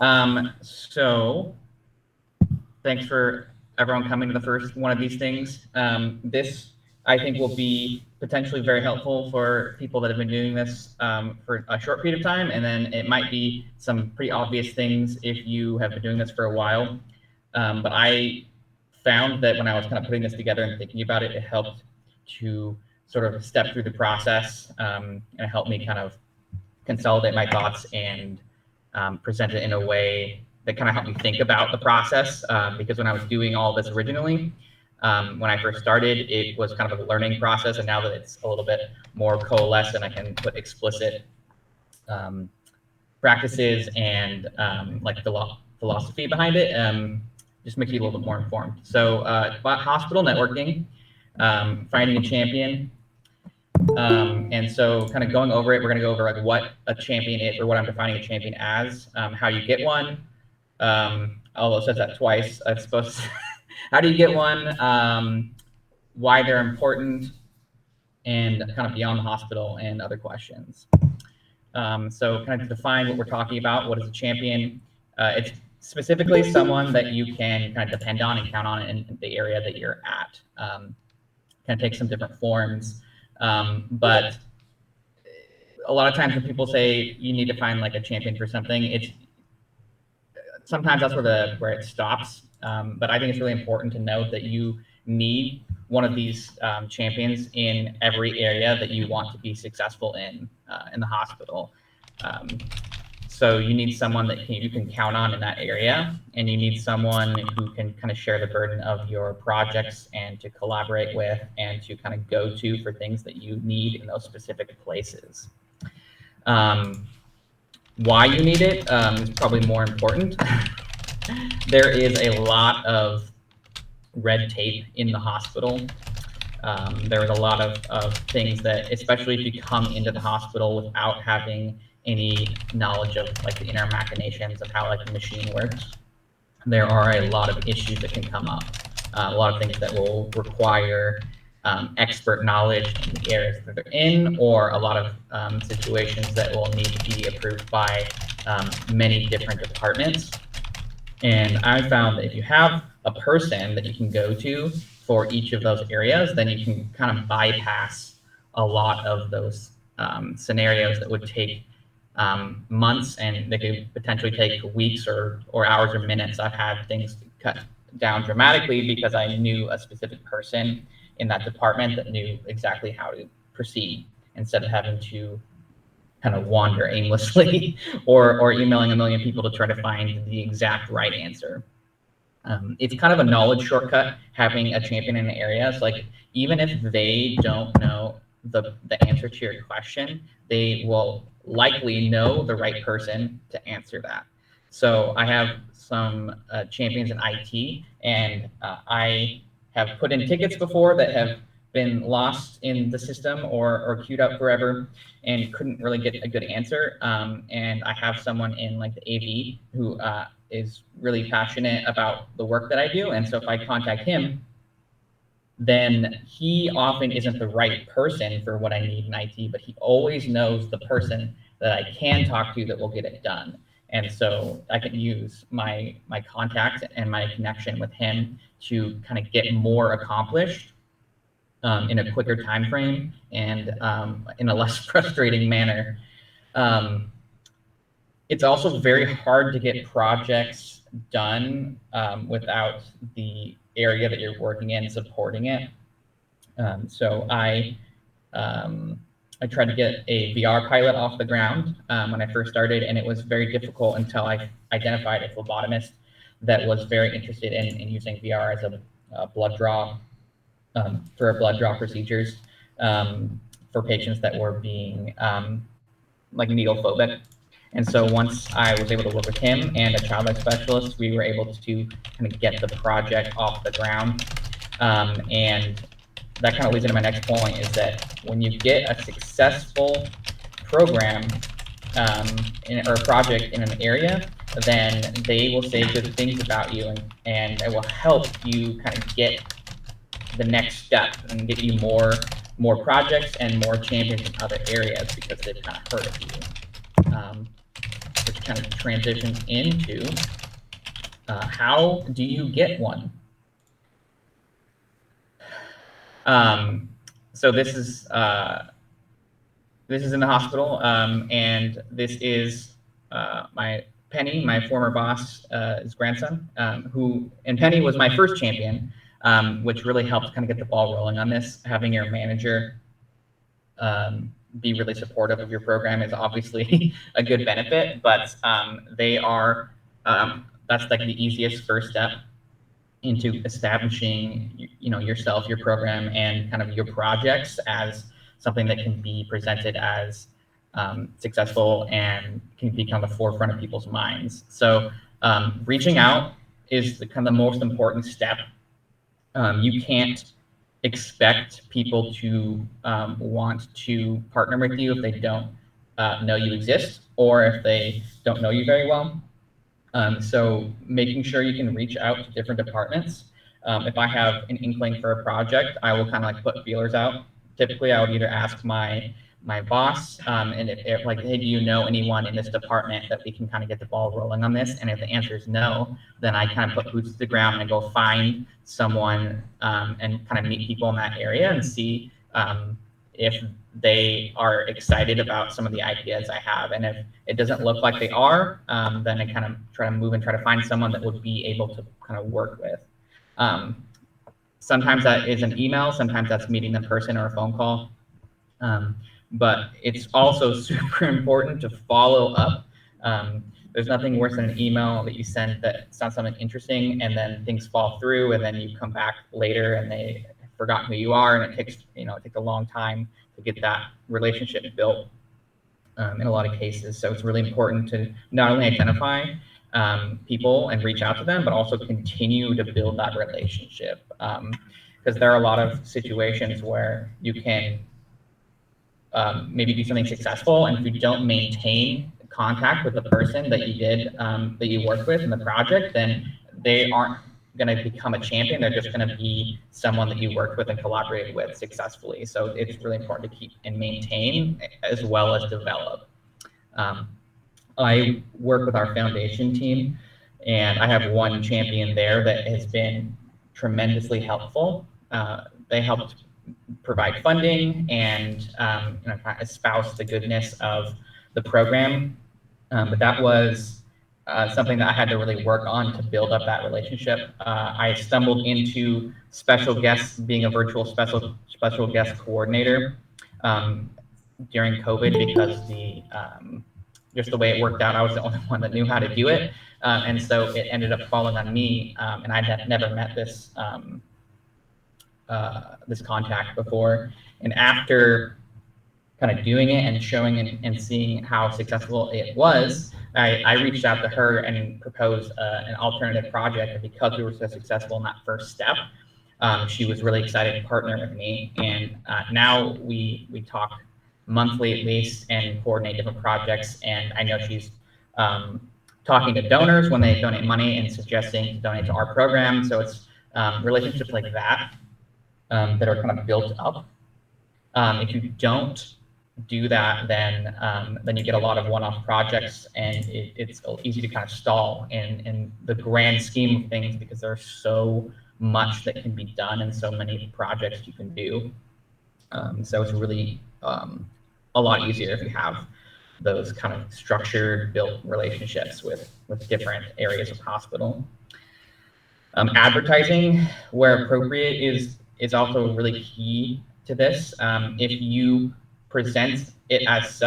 So thanks for everyone coming to the first one of these things. This, I think, will be potentially very helpful for people that have been doing this for a short period of time, and then it might be some pretty obvious things if you have been doing this for a while. But I found that when I was kind of putting this together and thinking about it, it helped to sort of step through the process, and it helped me kind of consolidate my thoughts and present it in a way that kind of helped me think about the process. Because when I was doing all this originally, when I first started, it was kind of a learning process. And now that it's a little bit more coalesced and I can put explicit practices and like philosophy behind it, just makes you a little bit more informed. So about hospital networking, finding a champion, and so kind of going over it, we're going to go over like what a champion is, or what I'm defining a champion as, how you get one. Although it says that twice, I suppose. How do you get one? Why they're important, and kind of beyond the hospital and other questions. So kind of to define what we're talking about, what is a champion? It's specifically someone that you can kind of depend on and count on in the area that you're at. Kind of take some different forms. But a lot of times when people say you need to find like a champion for something, it's sometimes that's where it stops. But I think it's really important to note that you need one of these champions in every area that you want to be successful in the hospital. So you need someone that you can count on in that area, and you need someone who can kind of share the burden of your projects and to collaborate with and to kind of go to for things that you need in those specific places. Why you need it is probably more important. There is a lot of red tape in the hospital. There is a lot of things that, especially if you come into the hospital without having any knowledge of like the inner machinations of how like the machine works, there are a lot of issues that can come up. A lot of things that will require expert knowledge in the areas that they're in, or a lot of situations that will need to be approved by many different departments. And I found that if you have a person that you can go to for each of those areas, then you can kind of bypass a lot of those scenarios that would take months, and they could potentially take weeks or hours or minutes. I've had things cut down dramatically because I knew a specific person in that department that knew exactly how to proceed, instead of having to kind of wander aimlessly or emailing a million people to try to find the exact right answer. It's kind of a knowledge shortcut having a champion in the area. So like, even if they don't know the answer to your question, they will likely know the right person to answer that. So I have some champions in IT, and I have put in tickets before that have been lost in the system or queued up forever and couldn't really get a good answer. And I have someone in like the AV who is really passionate about the work that I do. And so if I contact him, then he often isn't the right person for what I need in IT, but he always knows the person that I can talk to that will get it done. And so I can use my contact and my connection with him to kind of get more accomplished in a quicker time frame and in a less frustrating manner. It's also very hard to get projects done without the area that you're working in supporting it. So I tried to get a VR pilot off the ground when I first started, and it was very difficult until I identified a phlebotomist that was very interested in using VR as a blood draw for blood draw procedures for patients that were being like needle phobic. And so once I was able to work with him and a child life specialist, we were able to kind of get the project off the ground. And that kind of leads into my next point, is that when you get a successful program or a project in an area, then they will say good things about you, and it will help you kind of get the next step and get you more projects and more champions in other areas because they've kind of heard of you. which kind of transitions into how do you get one? So this is in the hospital, and this is my Penny, my former boss, his grandson, and Penny was my first champion, which really helped kind of get the ball rolling on this. Having your manager be really supportive of your program is obviously a good benefit, but they are that's like the easiest first step into establishing yourself, your program, and kind of your projects as something that can be presented as successful and can become the forefront of people's minds. So reaching out is kind of the most important step. You can't expect people to want to partner with you if they don't know you exist, or if they don't know you very well. So making sure you can reach out to different departments. If I have an inkling for a project, I will kind of like put feelers out. Typically, I would either ask my boss, and if like, hey, do you know anyone in this department that we can kind of get the ball rolling on this? And if the answer is no, then I kind of put boots to the ground and go find someone and kind of meet people in that area and see if they are excited about some of the ideas I have. And if it doesn't look like they are, then I kind of try to move and try to find someone that would be able to kind of work with. Sometimes that is an email, sometimes that's meeting them in person or a phone call. But it's also super important to follow up. There's nothing worse than an email that you send that sounds something interesting, and then things fall through, and then you come back later and they forgot who you are, and it takes a long time to get that relationship built in a lot of cases. So it's really important to not only identify people and reach out to them, but also continue to build that relationship, because there are a lot of situations where you can maybe do something successful, and if you don't maintain contact with the person that you did that you worked with in the project, then they aren't going to become a champion. They're just going to be someone that you worked with and collaborated with successfully. So it's really important to keep and maintain as well as develop. I work with our foundation team, and I have one champion there that has been tremendously helpful. They helped provide funding and espouse the goodness of the program. But that was something that I had to really work on to build up that relationship. I stumbled into special guests, being a virtual special guest coordinator during COVID, because just the way it worked out, I was the only one that knew how to do it, and so it ended up falling on me. And I had never met this this contact before. And after kind of doing it and showing and seeing how successful it was, I reached out to her and proposed an alternative project. And because we were so successful in that first step, she was really excited to partner with me. And now we talk monthly at least and coordinate different projects. And I know she's talking to donors when they donate money and suggesting to donate to our program. So it's relationships like that that are kind of built up. If you don't do that, then you get a lot of one-off projects, and it's easy to kind of stall in the grand scheme of things, because there's so much that can be done and so many projects you can do. So it's really a lot easier if you have those kind of structured, built relationships with different areas of hospital. Advertising, where appropriate, is also really key to this. If you present it as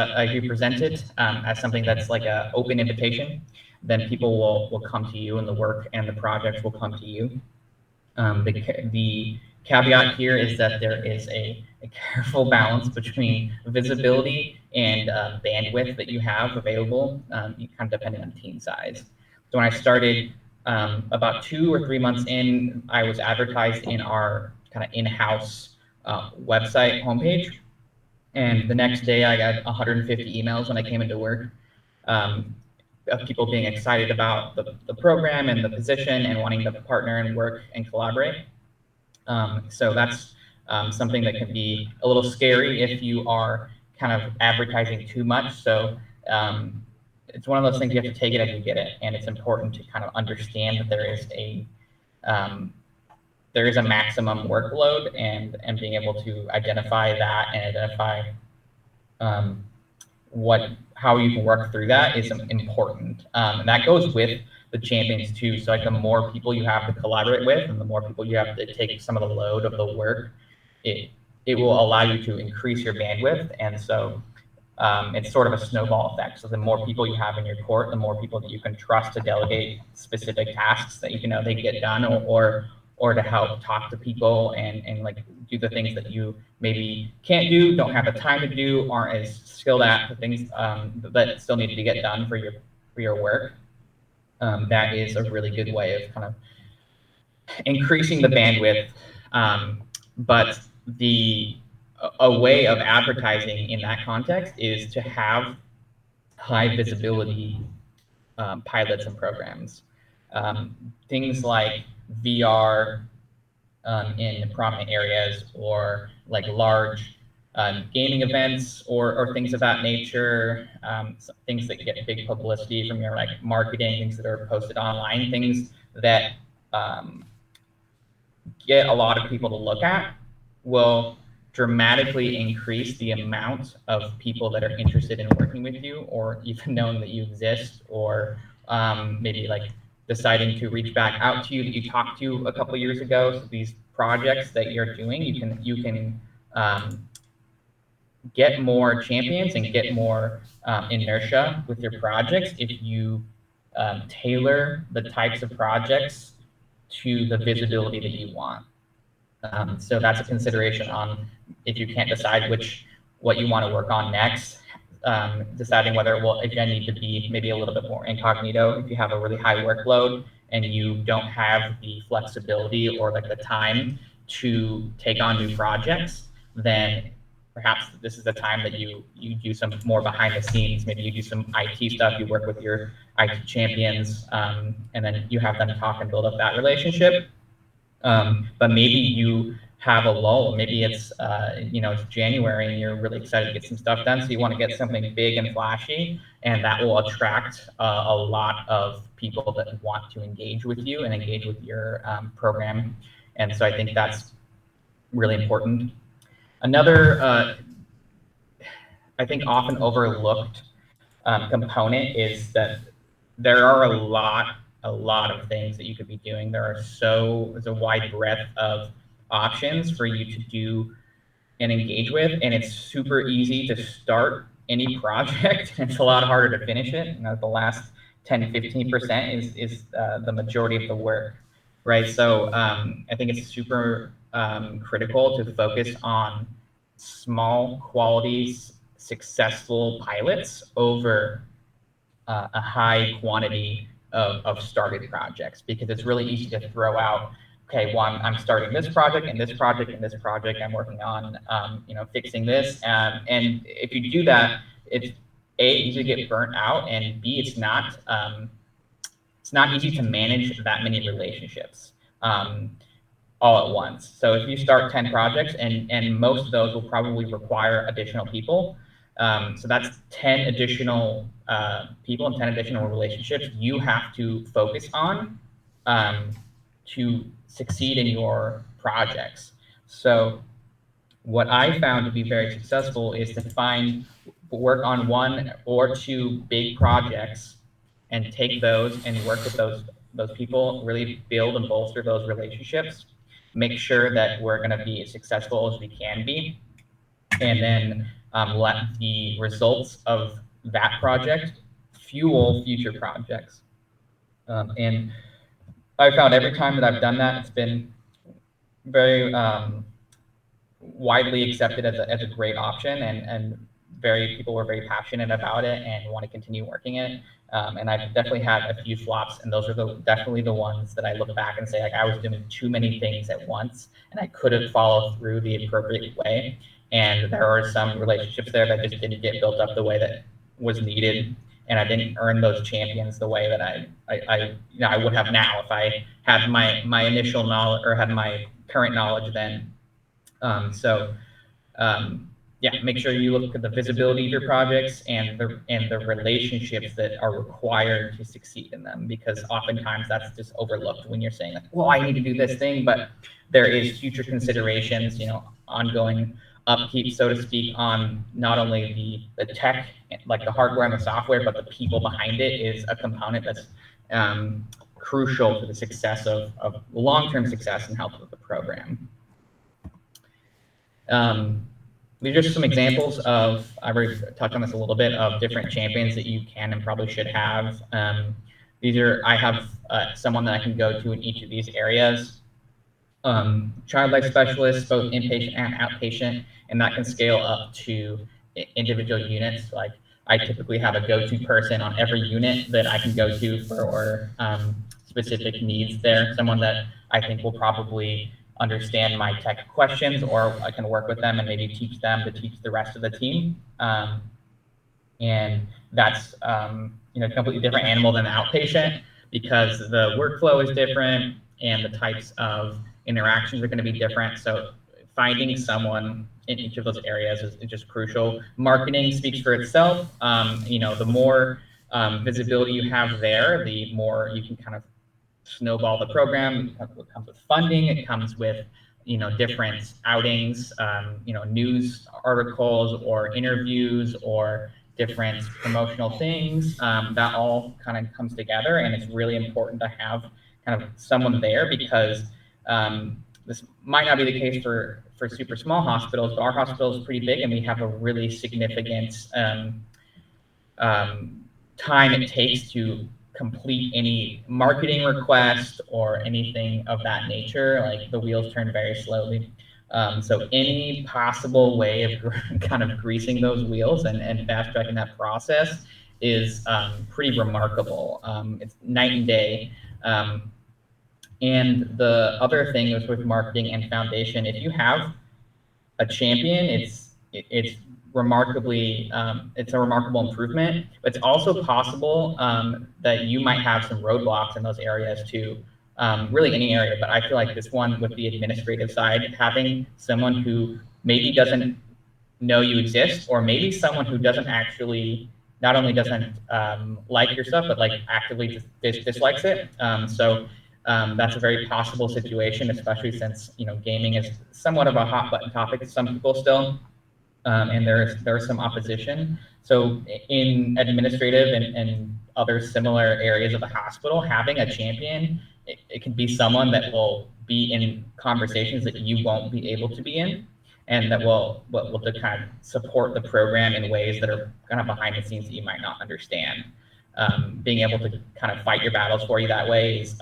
something that's like an open invitation, then people will come to you, and the work and the projects will come to you. The caveat here is that there is a careful balance between visibility and bandwidth that you have available, kind of depending on team size. So when I started, about 2 or 3 months in, I was advertised in our kind of in-house website homepage. And the next day I got 150 emails when I came into work, of people being excited about the program and the position and wanting to partner and work and collaborate. So that's something that can be a little scary if you are kind of advertising too much. So it's one of those things you have to take it as you get it, and it's important to kind of understand that um, there is a maximum workload, and being able to identify that and identify um, how you can work through that is important. And that goes with the champions too. So like the more people you have to collaborate with, and the more people you have to take some of the load of the work, it it will allow you to increase your bandwidth. And so it's sort of a snowball effect. So the more people you have in your court, the more people that you can trust to delegate specific tasks that you know they get done, or to help talk to people and like do the things that you maybe can't do, don't have the time to do, aren't as skilled at, the things that still need to get done for your work. That is a really good way of kind of increasing the bandwidth. But the a way of advertising in that context is to have high visibility pilots and programs. Things like VR in prominent areas, or like large gaming events, or things of that nature, things that get big publicity from your like marketing, things that are posted online, things that um, get a lot of people to look at will dramatically increase the amount of people that are interested in working with you, or even knowing that you exist, or maybe like deciding to reach back out to you that you talked to a couple years ago. So these projects that you're doing, you can get more champions and get more inertia with your projects if you tailor the types of projects to the visibility that you want. So that's a consideration on if you can't decide what you want to work on next. Deciding whether it will again need to be maybe a little bit more incognito if you have a really high workload and you don't have the flexibility or like the time to take on new projects. Then perhaps this is the time that you do some more behind the scenes. Maybe you do some IT stuff. You work with your IT champions, and then you have them talk and build up that relationship. But maybe you have a lull. Maybe it's it's January and you're really excited to get some stuff done. So you want to get something big and flashy, and that will attract a lot of people that want to engage with you and engage with your program. And so I think that's really important. Another, I think, often overlooked component is that there are a lot of things that you could be doing. There's a wide breadth of options for you to do and engage with, and it's super easy to start any project. It's a lot harder to finish it. The last 10-15% is the majority of the work, right? So I think it's super critical to focus on small, quality, successful pilots over a high quantity of started projects, because it's really easy to throw out, okay, well, I'm starting this project and this project and this project. I'm working on, fixing this. And if you do that, it's A, easy to get burnt out, and B, it's not easy to manage that many relationships all at once. So if you start 10 projects, and most of those will probably require additional people, so that's 10 additional people and 10 additional relationships you have to focus on to succeed in your projects. So what I found to be very successful is to work on one or two big projects and take those and work with those people, really build and bolster those relationships, make sure that we're going to be as successful as we can be, and then let the results of that project fuel future projects. And I found every time that I've done that, it's been very widely accepted as a great option, and people were very passionate about it and want to continue working it. And I've definitely had a few flops, and those are definitely the ones that I look back and say, like, I was doing too many things at once and I couldn't follow through the appropriate way. And there are some relationships there that just didn't get built up the way that was needed, and I didn't earn those champions the way that I would have now if I had my initial knowledge or had my current knowledge then. So make sure you look at the visibility of your projects and the relationships that are required to succeed in them, because oftentimes that's just overlooked when you're saying like, well, I need to do this thing, but there is future considerations, ongoing upkeep, so to speak, on not only the tech, like the hardware and the software, but the people behind it is a component that's crucial to the success of long-term success and health of the program. These are just some examples of, I've already touched on this a little bit, of different champions that you can and probably should have. I have someone that I can go to in each of these areas. Child life specialists, both inpatient and outpatient, and that can scale up to individual units. Like I typically have a go-to person on every unit that I can go to for specific needs there. Someone that I think will probably understand my tech questions, or I can work with them and maybe teach them to teach the rest of the team. And that's completely different animal than the outpatient, because the workflow is different and the types of interactions are going to be different. So finding someone in each of those areas is just crucial. Marketing speaks for itself. The more visibility you have there, the more you can kind of snowball the program. It comes with funding. It comes with different outings, news articles or interviews or different promotional things. That all kind of comes together, and it's really important to have kind of someone there, because this might not be the case for super small hospitals, but our hospital is pretty big, and we have a really significant time it takes to complete any marketing request or anything of that nature. Like the wheels turn very slowly. So any possible way of kind of greasing those wheels and fast tracking that process is pretty remarkable. It's night and day. And the other thing is with marketing and foundation, if you have a champion, it's remarkably it's a remarkable improvement. But it's also possible that you might have some roadblocks in those areas too. Really any area, but I feel like this one with the administrative side, having someone who maybe doesn't know you exist, or maybe someone who doesn't actually, not only doesn't like your stuff, but like actively dislikes it. That's a very possible situation, especially since gaming is somewhat of a hot button topic to some people still, and there's some opposition. So in administrative and other similar areas of the hospital, having a champion, it can be someone that will be in conversations that you won't be able to be in, and that will to kind of support the program in ways that are kind of behind the scenes that you might not understand. Being able to kind of fight your battles for you that way is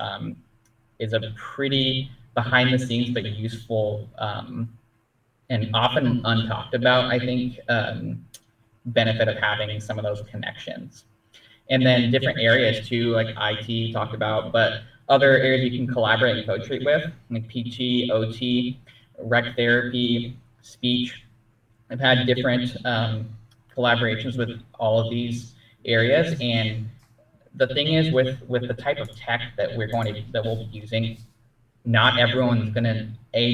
a pretty behind the scenes but useful and often untalked about, I think, benefit of having some of those connections. And then different areas too, like IT talked about, but other areas you can collaborate and co-treat with, like PT, OT, rec therapy, speech. I've had different collaborations with all of these areas, and the thing is with the type of tech that we'll be using, not everyone's going to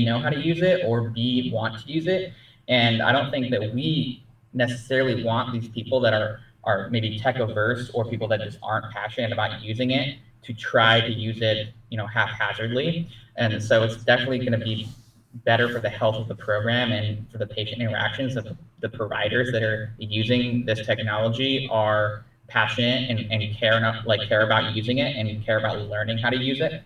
know how to use it, or B, want to use it. And I don't think that we necessarily want these people that are maybe tech averse, or people that just aren't passionate about using it, to try to use it haphazardly. And so it's definitely going to be better for the health of the program and for the patient interactions that the providers that are using this technology are passionate and care about using it and care about learning how to use it.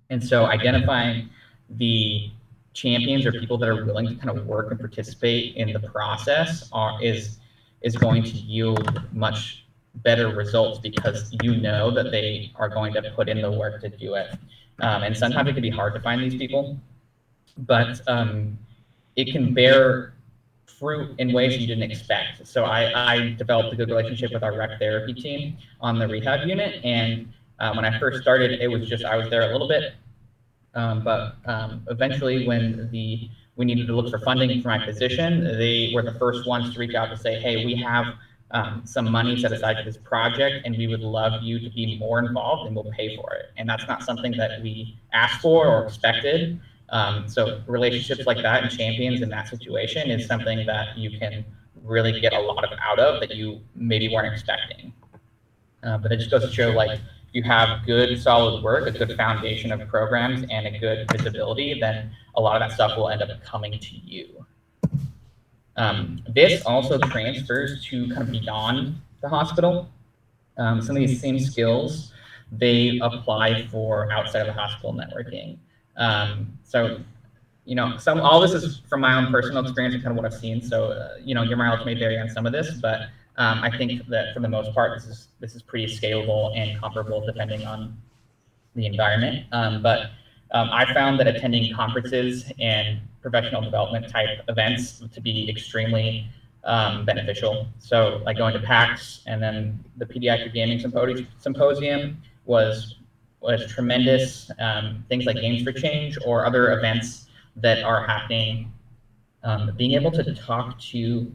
And so identifying the champions or people that are willing to kind of work and participate in the process is going to yield much better results, because that they are going to put in the work to do it. And sometimes it can be hard to find these people, but it can bear fruit in ways you didn't expect. So I developed a good relationship with our rec therapy team on the rehab unit, and when I first started, it was just I was there a little bit, but eventually, when we needed to look for funding for my position, they were the first ones to reach out to say, "Hey, we have some money set aside for this project, and we would love you to be more involved, and we'll pay for it." And that's not something that we asked for or expected, So relationships like that and champions in that situation is something that you can really get a lot of out of that you maybe weren't expecting. But it just goes to show, like, you have good solid work, a good foundation of programs, and a good visibility, then a lot of that stuff will end up coming to you. This also transfers to kind of beyond the hospital. Some of these same skills, they apply for outside of the hospital networking. So, all this is from my own personal experience and kind of what I've seen. So, your mileage may vary on some of this, but I think that for the most part, this is pretty scalable and comparable depending on the environment. But I found that attending conferences and professional development type events to be extremely beneficial. So, like going to PAX and then the Pediatric Gaming Symposium was tremendous. Things like Games for Change or other events that are happening, being able to talk to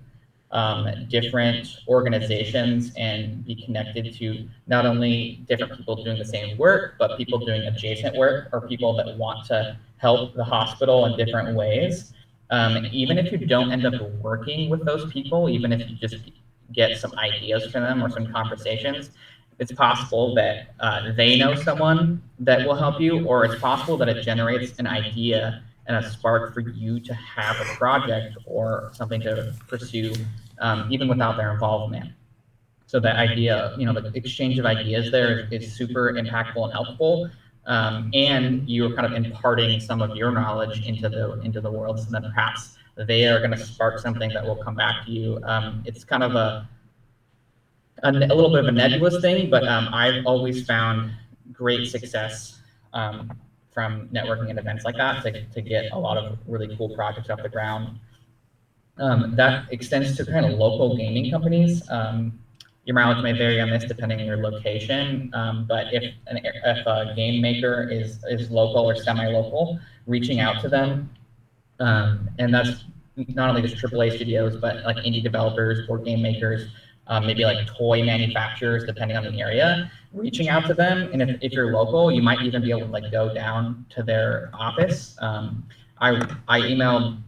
different organizations and be connected to not only different people doing the same work, but people doing adjacent work or people that want to help the hospital in different ways. Even if you don't end up working with those people, even if you just get some ideas from them or some conversations, it's possible that they know someone that will help you, or it's possible that it generates an idea and a spark for you to have a project or something to pursue, even without their involvement. So that idea, the exchange of ideas there is super impactful and helpful. And you're kind of imparting some of your knowledge into the world, so then perhaps they are going to spark something that will come back to you. It's kind of a little bit of a nebulous thing, but I've always found great success from networking and events like that to get a lot of really cool projects off the ground. That extends to kind of local gaming companies. Your mileage may vary on this depending on your location, but if a game maker is local or semi-local, reaching out to them, and that's not only just AAA studios, but like indie developers or game makers, maybe like toy manufacturers, depending on the area, reaching out to them. And if you're local, you might even be able to like go down to their office. I emailed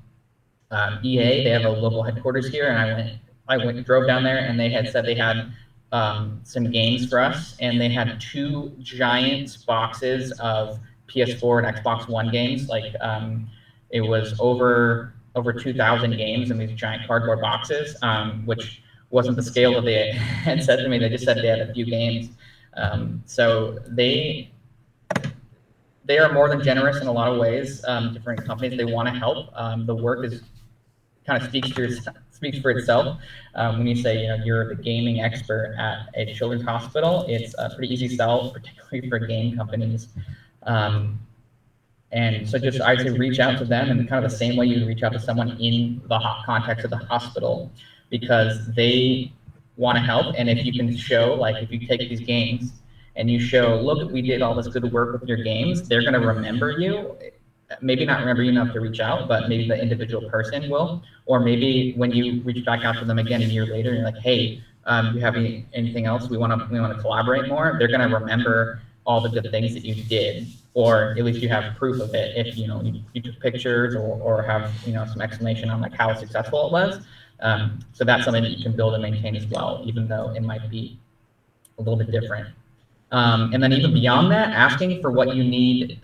EA. They have a local headquarters here, and I drove down there, and they had said they had some games for us, and they had 2 giant boxes of PS4 and Xbox One games. Like it was over 2,000 games in these giant cardboard boxes, which wasn't the scale that they had said to me. They just said they had a few games. So they are more than generous in a lot of ways. Different companies, they want to help. The work is kind of speaks for itself. When you say you're the gaming expert at a children's hospital, it's a pretty easy sell, particularly for game companies. And so just I'd say reach out to them in kind of the same way you reach out to someone in the context of the hospital, because they want to help. And if you can show, like if you take these games and you show, look, we did all this good work with your games, they're going to remember you. Maybe not remember you enough to reach out, but maybe the individual person will. Or maybe when you reach back out to them again a year later, and you're like, hey, do you have anything else? We want to collaborate more. They're going to remember all the good things that you did, or at least you have proof of it. If you took pictures or have some explanation on like how successful it was. So that's something that you can build and maintain as well, even though it might be a little bit different. And then even beyond that, asking for what you need,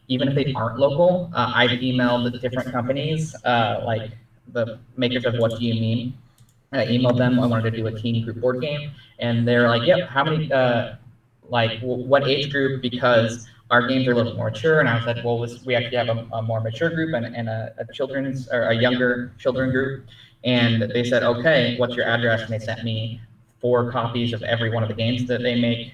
even if they aren't local. I've emailed different companies, like the makers of What Do You Mean. I emailed them. I wanted to do a teen group board game, and they're like, "Yep, how many? What age group? Because our games are a little more mature." And I was like, "Well, we actually have a more mature group and a children's or a younger children group." And they said, "Okay, what's your address?" And they sent me 4 copies of every one of the games that they make.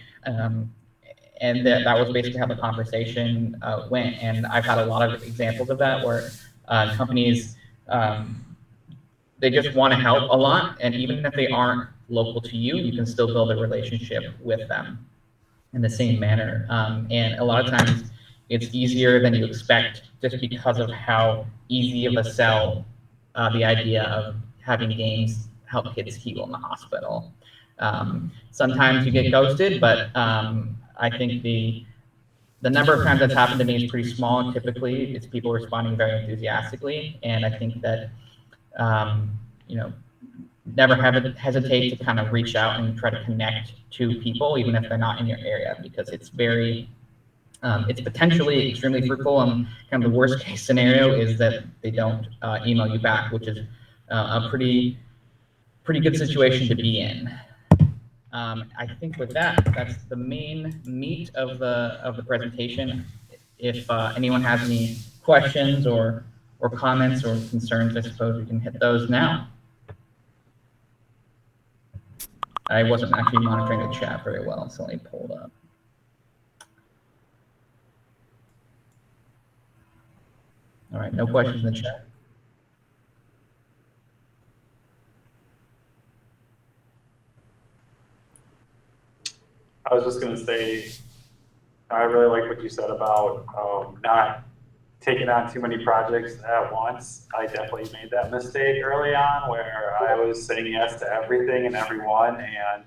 And that was basically how the conversation went. And I've had a lot of examples of that where companies, they just want to help a lot. And even if they aren't local to you, you can still build a relationship with them in the same manner. And a lot of times it's easier than you expect, just because of how easy of a sell the idea of having games help kids heal in the hospital. Sometimes you get ghosted, but I think the The number of times that's happened to me is pretty small. Typically, it's people responding very enthusiastically, and I think that you know, never hesitate to kind of reach out and try to connect to people, even if they're not in your area, because it's very it's potentially extremely fruitful. And kind of the worst case scenario is that they don't email you back, which is a pretty good situation to be in. I think with that, that's the main meat of the presentation. If anyone has any questions or comments or concerns, I suppose we can hit those now. I wasn't actually monitoring the chat very well, so let me pull it up. All right, no questions in the chat. I was just going to say, I really like what you said about not taking on too many projects at once. I definitely made that mistake early on where I was saying yes to everything and everyone, and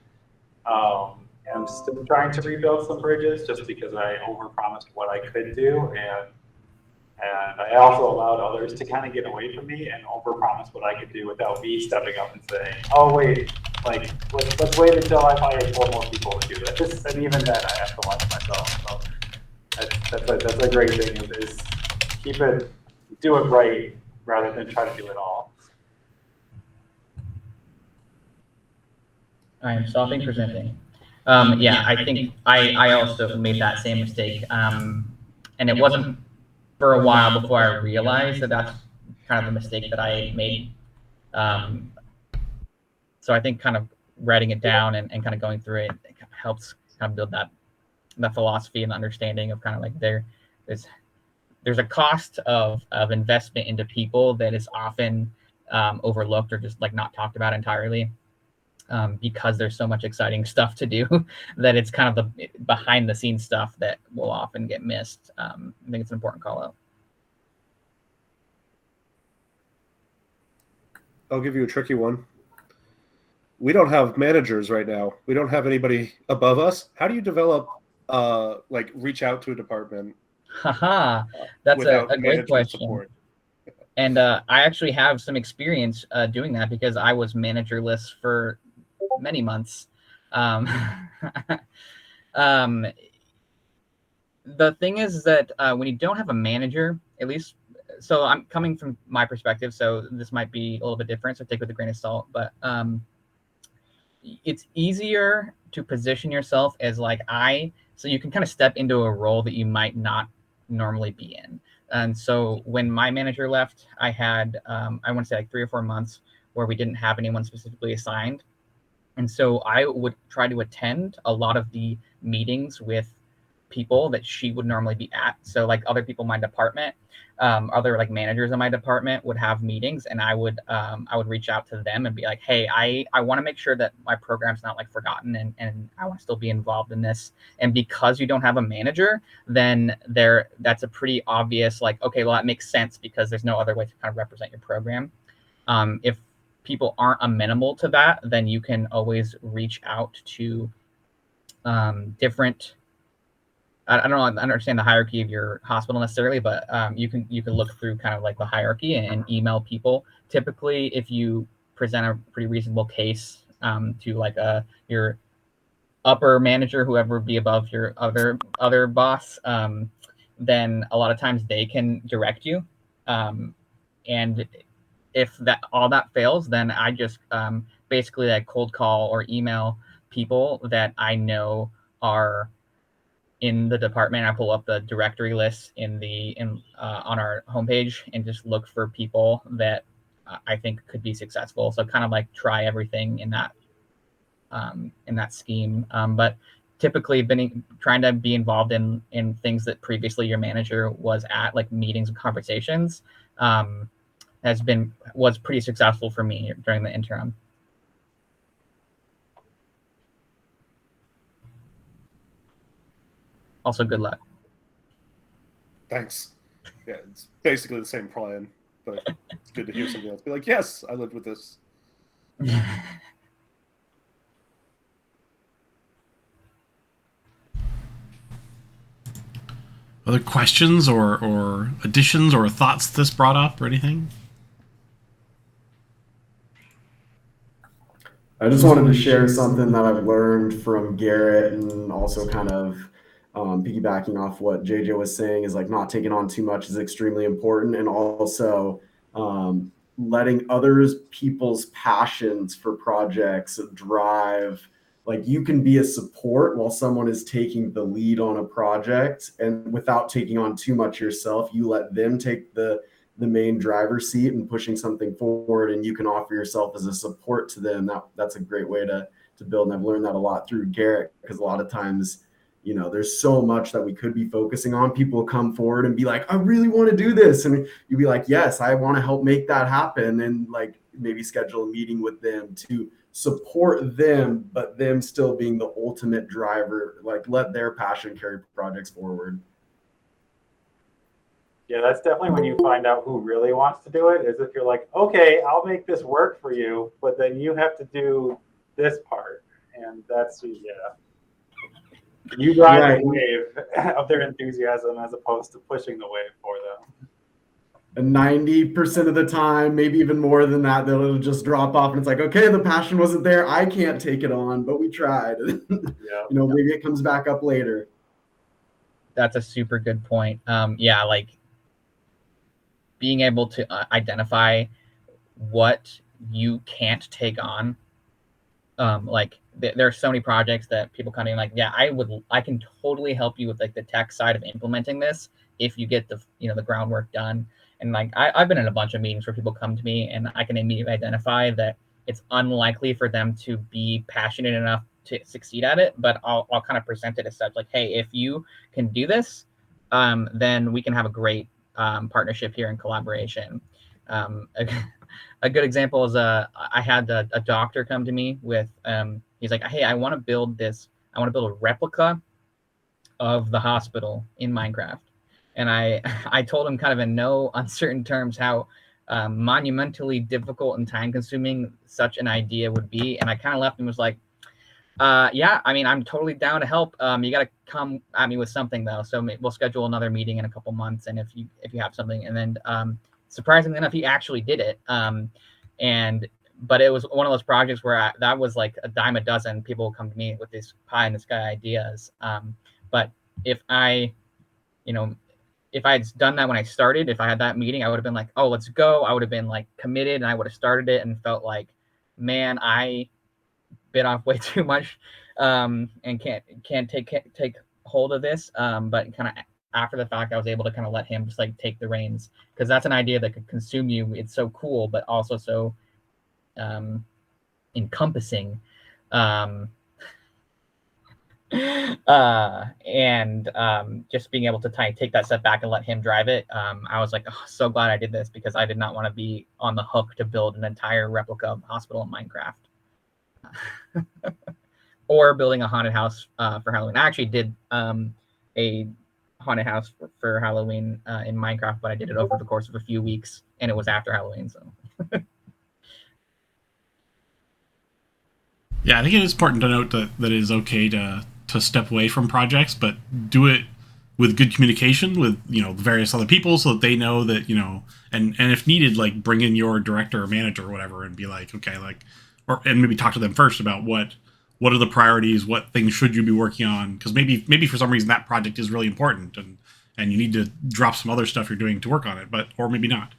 I'm still trying to rebuild some bridges just because I overpromised what I could do, and I also allowed others to kind of get away from me and overpromise what I could do without me stepping up and saying, oh wait, like let's wait until I hire 4 more people to do this. And even then I have to watch myself. So that's a great thing is do it right rather than try to do it all. I am stopping presenting. Yeah, I think I also made that same mistake. And it wasn't for a while before I realized that that's kind of the mistake that I made. So I think kind of writing it down and kind of going through it, it helps kind of build that philosophy and understanding of kind of like there's a cost of investment into people that is often overlooked or just like not talked about entirely. Because there's so much exciting stuff to do that it's kind of the behind the scenes stuff that will often get missed. I think it's an important call out. I'll give you a tricky one. We don't have managers right now. We don't have anybody above us. How do you develop, like reach out to a department? Haha, that's a great question. Support? And I actually have some experience doing that because I was managerless for many months. The thing is that when you don't have a manager, at least, so I'm coming from my perspective, so this might be a little bit different, so take it with a grain of salt, but it's easier to position yourself as like so you can kind of step into a role that you might not normally be in. And so when my manager left, I had, I want to say like 3 or 4 months where we didn't have anyone specifically assigned. And so I would try to attend a lot of the meetings with people that she would normally be at. So like other people in my department, other like managers in my department would have meetings, and I would reach out to them and be like, hey, I want to make sure that my program's not like forgotten, and I want to still be involved in this. And because you don't have a manager, then that's a pretty obvious like, okay, well that makes sense because there's no other way to kind of represent your program. If people aren't amenable to that, then you can always reach out to different. I don't understand the hierarchy of your hospital necessarily, but you can look through kind of like the hierarchy and email people. Typically, if you present a pretty reasonable case to like your upper manager, whoever would be above your other boss, then a lot of times they can direct you. And if all that fails, then I just basically like cold call or email people that I know are in the department. I pull up the directory list on our homepage and just look for people that I think could be successful. So kind of like try everything in that scheme. But typically trying to be involved in things that previously your manager was at, like meetings and conversations, was pretty successful for me during the interim. Also, good luck. Thanks. Yeah, it's basically the same plan, but it's good to hear something else. Be like, yes, I lived with this. Other questions or additions or thoughts this brought up or anything? I just wanted to share something that I've learned from Garrett, and also kind of piggybacking off what JJ was saying, is like not taking on too much is extremely important, and also letting others people's passions for projects drive. Like, you can be a support while someone is taking the lead on a project, and without taking on too much yourself, you let them take the main driver's seat and pushing something forward, and you can offer yourself as a support to them. That's a great way to build. And I've learned that a lot through Garrett, because a lot of times, there's so much that we could be focusing on. People come forward and be like, I really want to do this. And you'd be like, yes, I want to help make that happen. And like maybe schedule a meeting with them to support them, but them still being the ultimate driver, like let their passion carry projects forward. Yeah, that's definitely when you find out who really wants to do it, is if you're like, okay, I'll make this work for you, but then you have to do this part. And that's, you ride the wave of their enthusiasm as opposed to pushing the wave for them. And 90% of the time, maybe even more than that, they'll just drop off, and it's like, okay, the passion wasn't there. I can't take it on, but we tried. Maybe it comes back up later. That's a super good point. Like being able to identify what you can't take on. There are so many projects that people come in like, yeah, I can totally help you with like the tech side of implementing this if you get the groundwork done. And like I've been in a bunch of meetings where people come to me and I can immediately identify that it's unlikely for them to be passionate enough to succeed at it, but I'll kind of present it as such, like, hey, if you can do this, then we can have a great partnership here and collaboration. A good example is I had a doctor come to me with he's like, hey, I want to build a replica of the hospital in Minecraft. And I told him kind of in no uncertain terms how monumentally difficult and time consuming such an idea would be. And I kind of left him was like, yeah, I mean, I'm totally down to help. You got to come at me with something though. So we'll schedule another meeting in a couple months. And if you have something, and then surprisingly enough, he actually did it. But it was one of those projects where that was like a dime a dozen. People would come to me with these pie in the sky ideas. But if I had done that when I started, if I had that meeting, I would have been like, oh, let's go. I would have been like committed, and I would have started it and felt like, man, I bit off way too much, and can't take hold of this. But kind of after the fact, I was able to kind of let him just like take the reins, because that's an idea that could consume you. It's so cool, but also so encompassing. Just being able to take that step back and let him drive it. I was like, oh, so glad I did this, because I did not want to be on the hook to build an entire replica of hospital in Minecraft. Or building a haunted house for Halloween. I actually did a haunted house for Halloween in Minecraft, but I did it over the course of a few weeks, and it was after Halloween. So yeah, I think it is important to note that it is okay to step away from projects, but do it with good communication with various other people, so that they know that and if needed, like bring in your director or manager or whatever and be like, okay, like, and maybe talk to them first about what are the priorities, what things should you be working on, because maybe for some reason that project is really important and you need to drop some other stuff you're doing to work on it, or maybe not.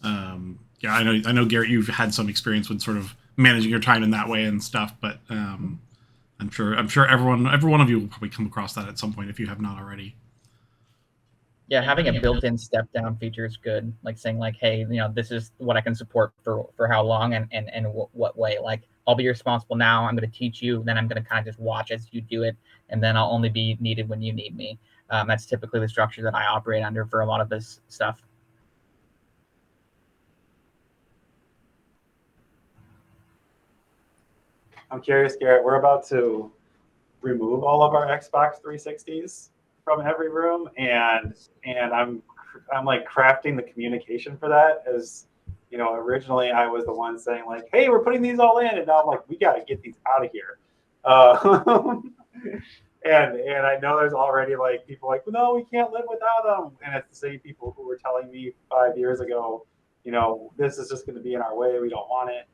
Yeah, I know Garrett, you've had some experience with sort of managing your time in that way and stuff, but I'm sure every one of you will probably come across that at some point if you have not already. Yeah, having a built-in step-down feature is good. Like saying like, hey, this is what I can support for how long and what way. Like, I'll be responsible now. I'm going to teach you. Then I'm going to kind of just watch as you do it. And then I'll only be needed when you need me. That's typically the structure that I operate under for a lot of this stuff. I'm curious, Garrett, we're about to remove all of our Xbox 360s from every room, and I'm like crafting the communication for that. As originally I was the one saying like, hey, we're putting these all in, and now I'm like, we got to get these out of here. And I know there's already like people like, no, we can't live without them. And it's the same people who were telling me 5 years ago, this is just going to be in our way. We don't want it.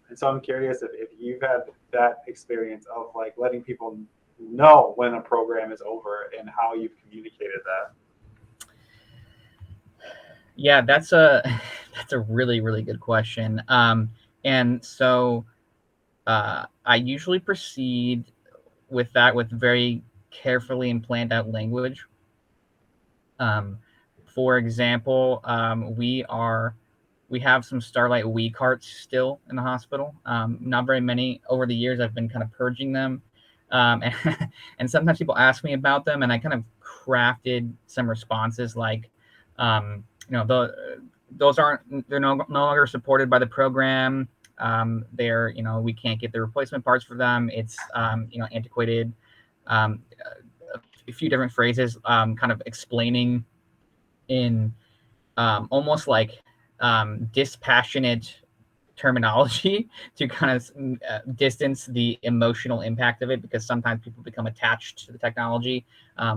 And so I'm curious if you've had that experience of like letting people know when a program is over and how you've communicated that. Yeah, that's a really, really good question. And so I usually proceed with that with very carefully and planned out language. For example, we have some Starlight Wii carts still in the hospital. Not very many. Over the years, I've been kind of purging them. And, and sometimes people ask me about them, and I kind of crafted some responses like, they're no longer supported by the program. We can't get the replacement parts for them. It's, antiquated. A few different phrases, kind of explaining in almost like dispassionate terminology to kind of distance the emotional impact of it, because sometimes people become attached to the technology,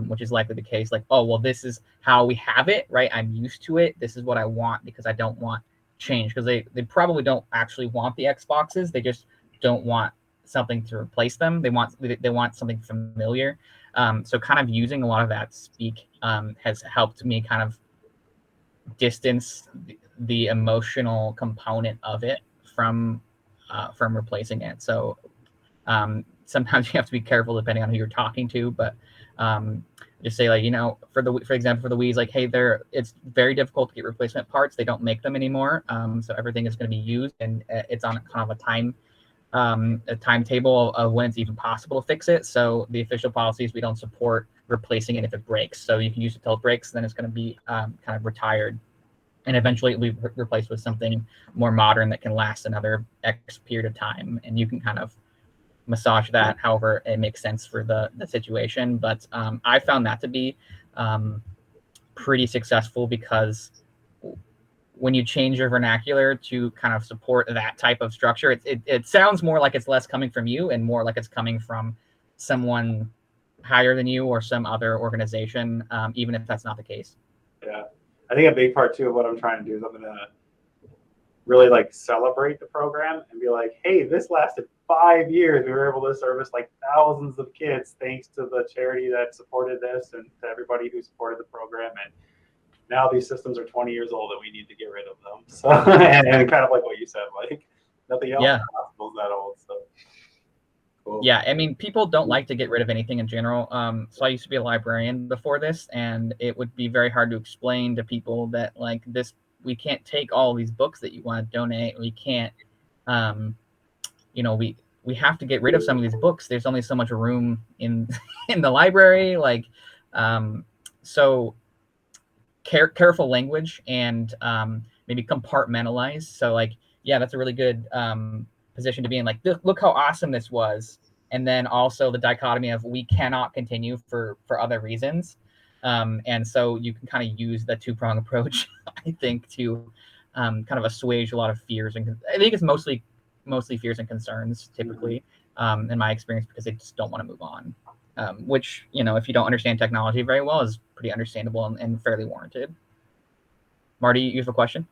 which is likely the case. Like, oh, well, this is how we have it, right? I'm used to it. This is what I want because I don't want change, because they probably don't actually want the Xboxes. They just don't want something to replace them. They want something familiar. So kind of using a lot of that speak has helped me kind of distance the emotional component of it from replacing it. So sometimes you have to be careful depending on who you're talking to, but just say like, for example, for the Wii's, like, hey, it's very difficult to get replacement parts. They don't make them anymore. So everything is going to be used, and it's on kind of a timetable of when it's even possible to fix it. So the official policy is we don't support replacing it if it breaks. So you can use it till it breaks, then it's going to be kind of retired, and eventually it'll be replaced with something more modern that can last another X period of time. And you can kind of massage that however it makes sense for the situation. But I found that to be pretty successful, because when you change your vernacular to kind of support that type of structure, it sounds more like it's less coming from you and more like it's coming from someone higher than you or some other organization, even if that's not the case. Yeah. I think a big part too of what I'm trying to do is I'm going to really like celebrate the program and be like, hey, this lasted 5 years. We were able to service like thousands of kids thanks to the charity that supported this and to everybody who supported the program. And now these systems are 20 years old and we need to get rid of them. So and kind of like what you said, like nothing else in the hospital is that old. So cool. Yeah, I mean, people don't like to get rid of anything in general. So I used to be a librarian before this, and it would be very hard to explain to people that like this, we can't take all these books that you want to donate. We can't, we have to get rid of some of these books. There's only so much room in the library. Like, so careful language and maybe compartmentalize. So like, yeah, that's a really good position to be in. Like, look how awesome this was. And then also the dichotomy of we cannot continue for other reasons. And so you can kind of use the two-prong approach, I think, to kind of assuage a lot of fears. And I think it's mostly fears and concerns, typically, in my experience, because they just don't want to move on. Which, if you don't understand technology very well, is pretty understandable and fairly warranted. Marty, you have a question?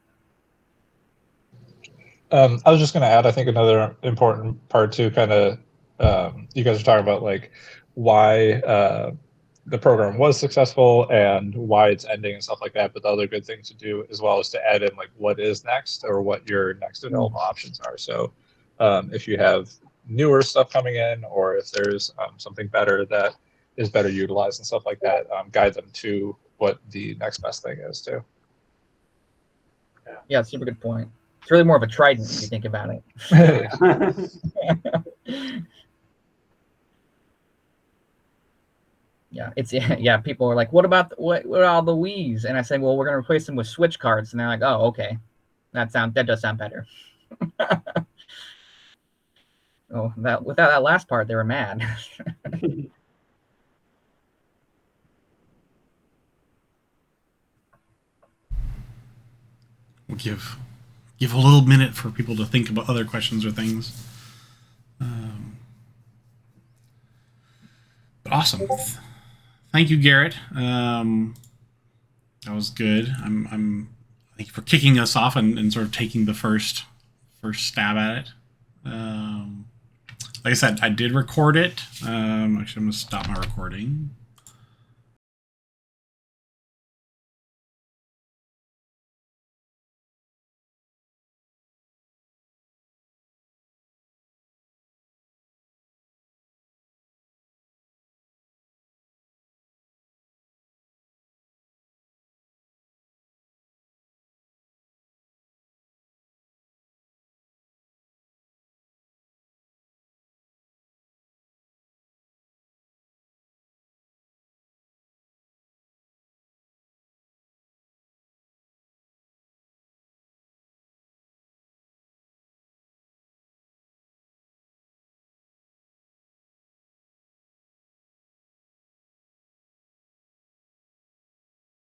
I was just going to add, I think another important part too, kind of, you guys are talking about like why the program was successful and why it's ending and stuff like that. But the other good thing to do as well is to add in like what is next or what your next development options are. So if you have newer stuff coming in, or if there's something better that is better utilized and stuff like that, guide them to what the next best thing is too. Yeah, super good point. It's really more of a trident if you think about it. Yeah, people are like, what about what are all the Wii's? And I say, well, we're gonna replace them with Switch cards, and they're like, oh, okay, that does sound better. Oh, without that last part, they were mad. We'll give a little minute for people to think about other questions or things. Awesome. Thank you, Garrett. That was good. Thank you for kicking us off and sort of taking the first stab at it. Like I said, I did record it. Actually, I'm going to stop my recording.